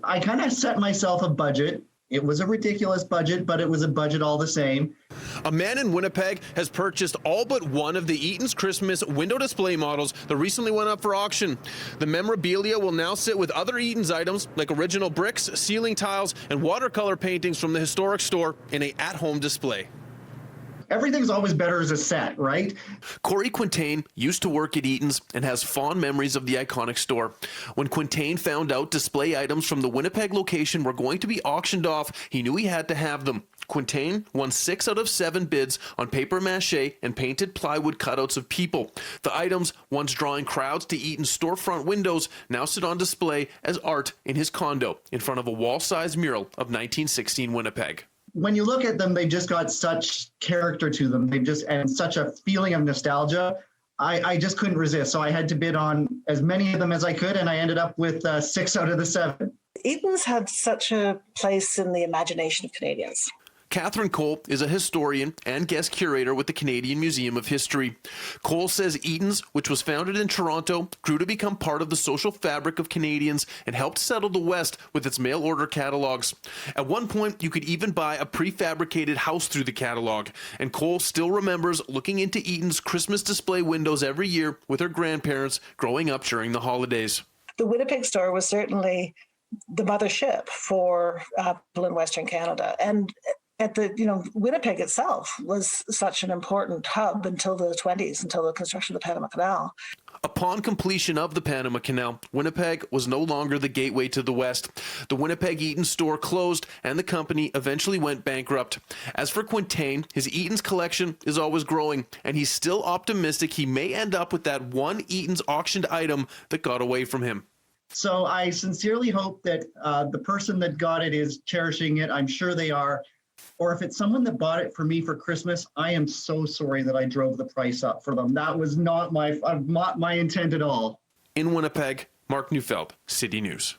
I kind of set myself a budget. It was a ridiculous budget, but it was a budget all the same. A man in Winnipeg has purchased all but one of the Eaton's Christmas window display models that recently went up for auction. The memorabilia will now sit with other Eaton's items like original bricks, ceiling tiles, and watercolor paintings from the historic store in a at-home display. Everything's always better as a set, right? Corey Quintain used to work at Eaton's and has fond memories of the iconic store. When Quintain found out display items from the Winnipeg location were going to be auctioned off, he knew he had to have them. Quintain won 6 out of 7 bids on paper mache and painted plywood cutouts of people. The items, once drawing crowds to Eaton's storefront windows, now sit on display as art in his condo in front of a wall-sized mural of 1916 Winnipeg. When you look at them, they just got such character to them. And such a feeling of nostalgia. I just couldn't resist. So I had to bid on as many of them as I could, and I ended up with 6 out of the 7. Eaton's had such a place in the imagination of Canadians. Catherine Cole is a historian and guest curator with the Canadian Museum of History. Cole says Eaton's, which was founded in Toronto, grew to become part of the social fabric of Canadians and helped settle the West with its mail-order catalogs. At one point, you could even buy a prefabricated house through the catalog, and Cole still remembers looking into Eaton's Christmas display windows every year with her grandparents growing up during the holidays. The Winnipeg store was certainly the mothership for people in Western Canada, and Winnipeg itself was such an important hub until the 20s, until the construction of the Panama Canal. Upon completion of the Panama Canal, Winnipeg was no longer the gateway to the West. The Winnipeg Eaton store closed and the company eventually went bankrupt. As for Quintain, his Eaton's collection is always growing, and he's still optimistic he may end up with that one Eaton's auctioned item that got away from him. So I sincerely hope that the person that got it is cherishing it. I'm sure they are. Or if it's someone that bought it for me for Christmas, I am so sorry that I drove the price up for them. That was not my intent at all. In Winnipeg, Mark Neufeld, City News.